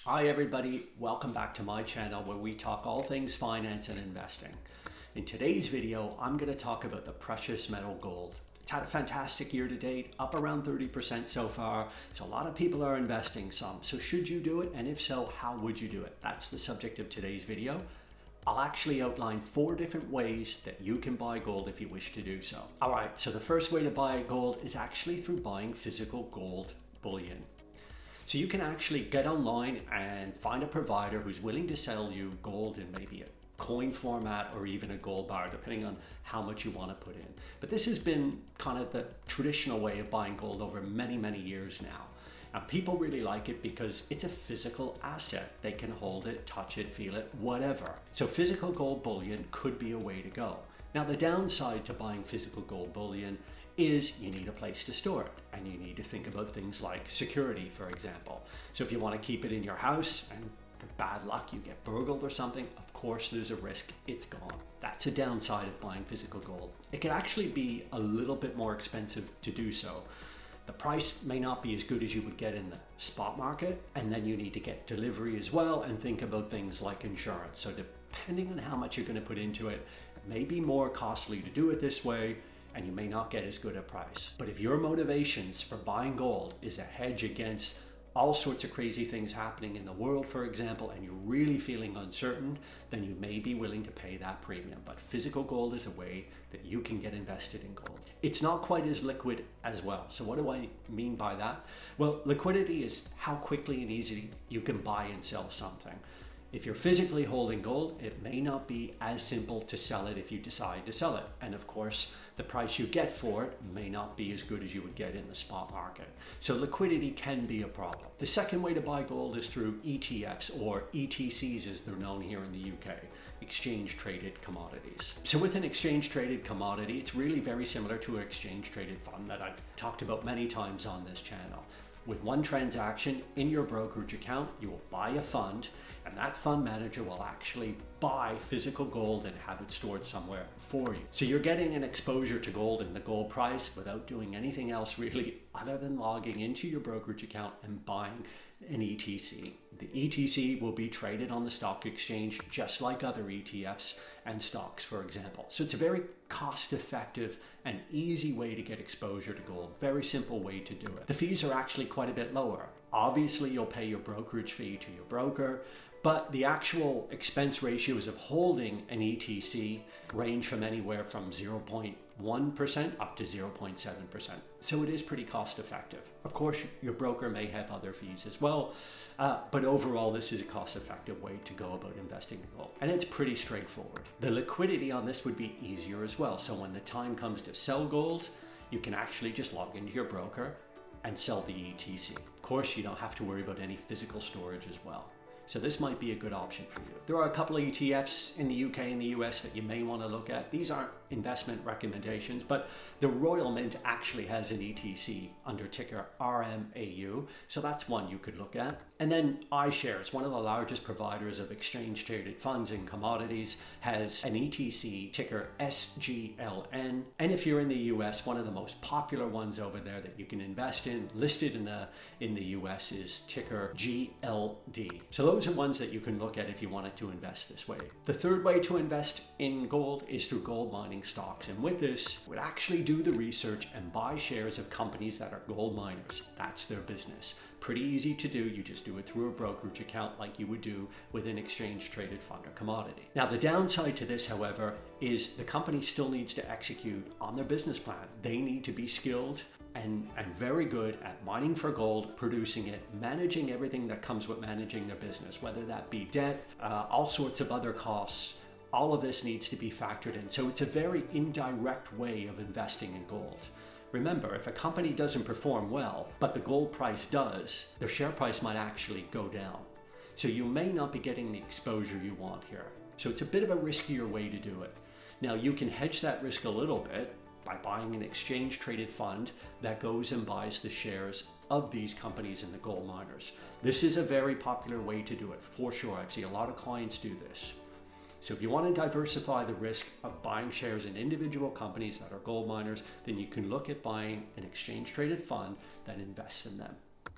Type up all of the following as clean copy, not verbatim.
Hi everybody, welcome back to my channel where we talk all things finance and investing. In today's video, I'm going to talk about the precious metal gold. It's had a fantastic year to date, up around 30% so far, so a lot of people are investing some. So should you do it? And if so, how would you do it? That's the subject of today's video. I'll actually outline 4 different ways that you can buy gold if you wish to do so. Alright, so the first way to buy gold is actually through buying physical gold bullion. So you can actually get online and find a provider who's willing to sell you gold in maybe a coin format or even a gold bar, depending on how much you want to put in. But this has been kind of the traditional way of buying gold over many, many years now. And people really like it because it's a physical asset. They can hold it, touch it, feel it, whatever. So physical gold bullion could be a way to go. Now the downside to buying physical gold bullion is you need a place to store it, and you need to think about things like security, for example. So if you want to keep it in your house and for bad luck you get burgled or something, of course there's a risk it's gone. That's a downside of buying physical gold. It can actually be a little bit more expensive to do so. The price may not be as good as you would get in the spot market, and then you need to get delivery as well and think about things like insurance. So depending on how much you're going to put into it, it may be more costly to do it this way, and you may not get as good a price. But if your motivations for buying gold is a hedge against all sorts of crazy things happening in the world, for example, and you're really feeling uncertain, then you may be willing to pay that premium. But physical gold is a way that you can get invested in gold. It's not quite as liquid as well. So what do I mean by that? Well, liquidity is how quickly and easily you can buy and sell something. If you're physically holding gold, it may not be as simple to sell it if you decide to sell it. And of course, the price you get for it may not be as good as you would get in the spot market. So liquidity can be a problem. The second way to buy gold is through ETFs, or ETCs as they're known here in the UK, exchange traded commodities. So with an exchange traded commodity, it's really very similar to an exchange traded fund that I've talked about many times on this channel. With one transaction in your brokerage account, you will buy a fund, and that fund manager will actually buy physical gold and have it stored somewhere for you. So you're getting an exposure to gold and the gold price without doing anything else really other than logging into your brokerage account and buying an ETC. The ETC will be traded on the stock exchange just like other ETFs and stocks, for example. So it's a very cost-effective and easy way to get exposure to gold. Very simple way to do it. The fees are actually quite a bit lower. Obviously, you'll pay your brokerage fee to your broker, but the actual expense ratios of holding an ETC range from anywhere from 0.1% up to 0.7%. So it is pretty cost effective. Of course, your broker may have other fees as well, but overall, this is a cost effective way to go about investing in gold. And it's pretty straightforward. The liquidity on this would be easier as well. So when the time comes to sell gold, you can actually just log into your broker and sell the ETC. Of course, you don't have to worry about any physical storage as well. So this might be a good option for you. There are a couple of ETFs in the UK and the US that you may want to look at. These aren't investment recommendations, but the Royal Mint actually has an ETC under ticker RMAU. So that's one you could look at. And then iShares, one of the largest providers of exchange traded funds and commodities, has an ETC ticker SGLN. And if you're in the US, one of the most popular ones over there that you can invest in, listed in the US, is ticker GLD. So those are ones that you can look at if you wanted to invest this way. The third way to invest in gold is through gold mining stocks. And with this, would actually do the research and buy shares of companies that are gold miners. That's their business. Pretty easy to do. You just do it through a brokerage account like you would do with an exchange traded fund or commodity. Now, the downside to this, however, is the company still needs to execute on their business plan. They need to be skilled and very good at mining for gold, producing it, managing everything that comes with managing their business, whether that be debt, all sorts of other costs. All of this needs to be factored in. So it's a very indirect way of investing in gold. Remember, if a company doesn't perform well, but the gold price does, their share price might actually go down. So you may not be getting the exposure you want here. So it's a bit of a riskier way to do it. Now, you can hedge that risk a little bit by buying an exchange traded fund that goes and buys the shares of these companies and the gold miners. This is a very popular way to do it, for sure. I've seen a lot of clients do this. So if you want to diversify the risk of buying shares in individual companies that are gold miners, then you can look at buying an exchange traded fund that invests in them.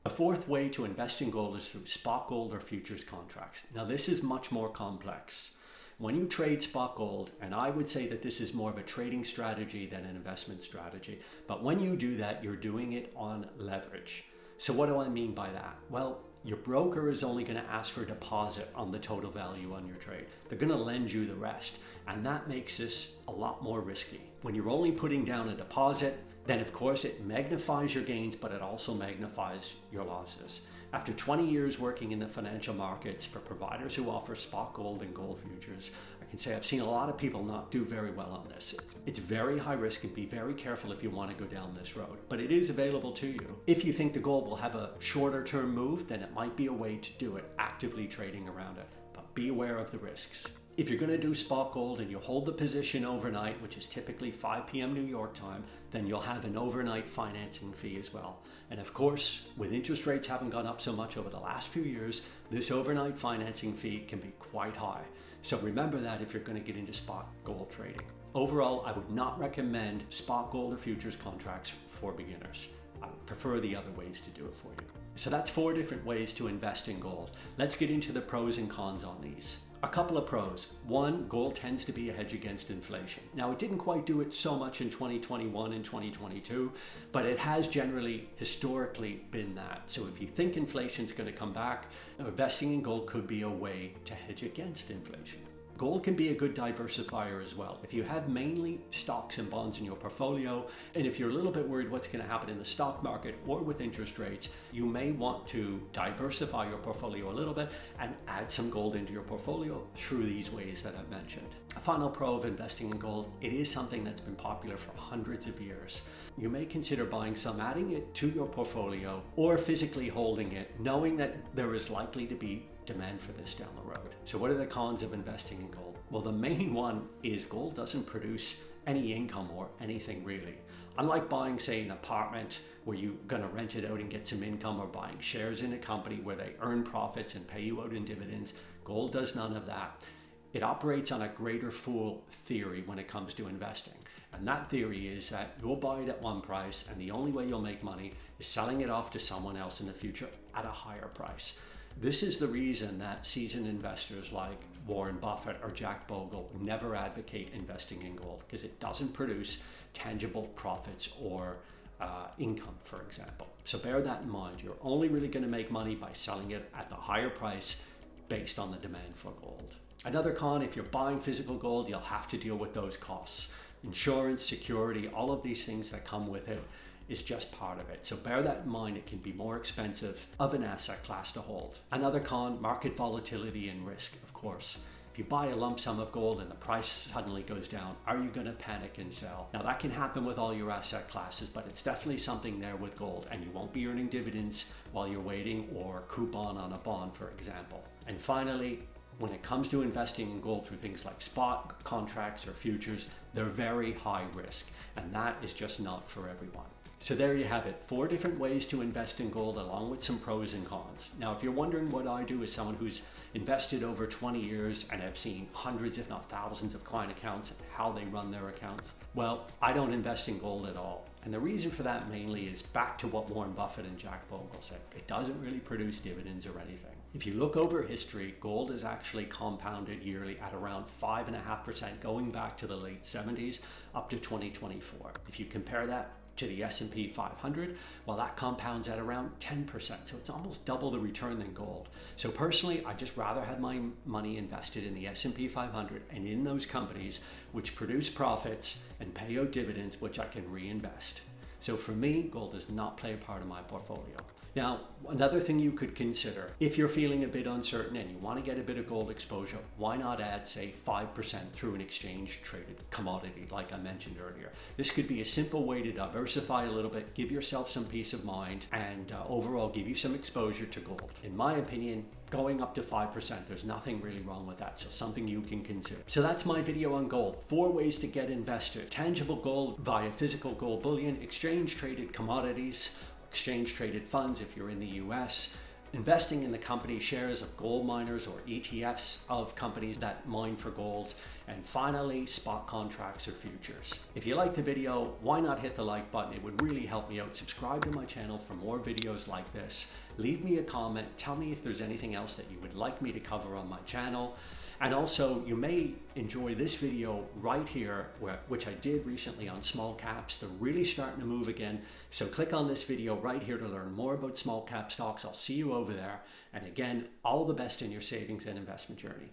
A fourth way to invest in gold is through spot gold or futures contracts. Now this is much more complex. When you trade spot gold, and I would say that this is more of a trading strategy than an investment strategy, but when you do that, you're doing it on leverage. So what do I mean by that? Well, your broker is only going to ask for a deposit on the total value on your trade. They're going to lend you the rest, and that makes this a lot more risky. When you're only putting down a deposit, then of course it magnifies your gains, but it also magnifies your losses. After 20 years working in the financial markets for providers who offer spot gold and gold futures, I can say I've seen a lot of people not do very well on this. It's very high risk, and be very careful if you want to go down this road, but it is available to you. If you think the gold will have a shorter term move, then it might be a way to do it, actively trading around it, but be aware of the risks. If you're going to do spot gold and you hold the position overnight, which is typically 5 p.m. New York time, then you'll have an overnight financing fee as well. And of course, with interest rates having gone up so much over the last few years, this overnight financing fee can be quite high. So remember that if you're going to get into spot gold trading. Overall, I would not recommend spot gold or futures contracts for beginners. I would prefer the other ways to do it for you. So that's 4 different ways to invest in gold. Let's get into the pros and cons on these. A couple of pros. 1, gold tends to be a hedge against inflation. Now, it didn't quite do it so much in 2021 and 2022, but it has generally historically been that. So if you think inflation is going to come back, investing in gold could be a way to hedge against inflation. Gold can be a good diversifier as well. If you have mainly stocks and bonds in your portfolio, and if you're a little bit worried what's going to happen in the stock market or with interest rates, you may want to diversify your portfolio a little bit and add some gold into your portfolio through these ways that I've mentioned. A final pro of investing in gold, it is something that's been popular for hundreds of years. You may consider buying some, adding it to your portfolio, or physically holding it, knowing that there is likely to be demand for this down the road. So what are the cons of investing in gold? Well, the main one is gold doesn't produce any income or anything really. Unlike buying, say, an apartment where you're going to rent it out and get some income, or buying shares in a company where they earn profits and pay you out in dividends, gold does none of that. It operates on a greater fool theory when it comes to investing. And that theory is that you'll buy it at one price, and the only way you'll make money is selling it off to someone else in the future at a higher price. This is the reason that seasoned investors like Warren Buffett or Jack Bogle never advocate investing in gold, because it doesn't produce tangible profits or income, for example. So bear that in mind. You're only really going to make money by selling it at the higher price based on the demand for gold. Another con, if you're buying physical gold, you'll have to deal with those costs. Insurance, security, all of these things that come with it is just part of it. So bear that in mind. It can be more expensive of an asset class to hold. Another con, market volatility and risk, of course. If you buy a lump sum of gold and the price suddenly goes down, are you going to panic and sell? Now that can happen with all your asset classes, but it's definitely something there with gold, and you won't be earning dividends while you're waiting, or coupon on a bond, for example. And finally, when it comes to investing in gold through things like spot contracts or futures, they're very high risk, and that is just not for everyone. So there you have it, 4 different ways to invest in gold, along with some pros and cons. Now, if you're wondering what I do as someone who's invested over 20 years and have seen hundreds, if not thousands, of client accounts and how they run their accounts, well, I don't invest in gold at all. And the reason for that mainly is back to what Warren Buffett and Jack Bogle said. It doesn't really produce dividends or anything. If you look over history, gold is actually compounded yearly at around 5.5% going back to the late 70s up to 2024. If you compare that to the S&P 500, well, that compounds at around 10%. So it's almost double the return than gold. So personally, I just rather have my money invested in the S&P 500 and in those companies which produce profits and pay out dividends, which I can reinvest. So for me, gold does not play a part in my portfolio. Now, another thing you could consider, if you're feeling a bit uncertain and you want to get a bit of gold exposure, why not add, say, 5% through an exchange traded commodity like I mentioned earlier? This could be a simple way to diversify a little bit, give yourself some peace of mind, and overall give you some exposure to gold. In my opinion, going up to 5%, there's nothing really wrong with that, so something you can consider. So that's my video on gold. 4 ways to get invested: tangible gold via physical gold bullion, exchange traded commodities, exchange traded funds if you're in the US, investing in the company shares of gold miners or ETFs of companies that mine for gold, and finally, spot contracts or futures. If you like the video, why not hit the like button? It would really help me out. Subscribe to my channel for more videos like this. Leave me a comment. Tell me if there's anything else that you would like me to cover on my channel. And also, you may enjoy this video right here, which I did recently on small caps. They're really starting to move again. So click on this video right here to learn more about small cap stocks. I'll see you over there. And again, all the best in your savings and investment journey.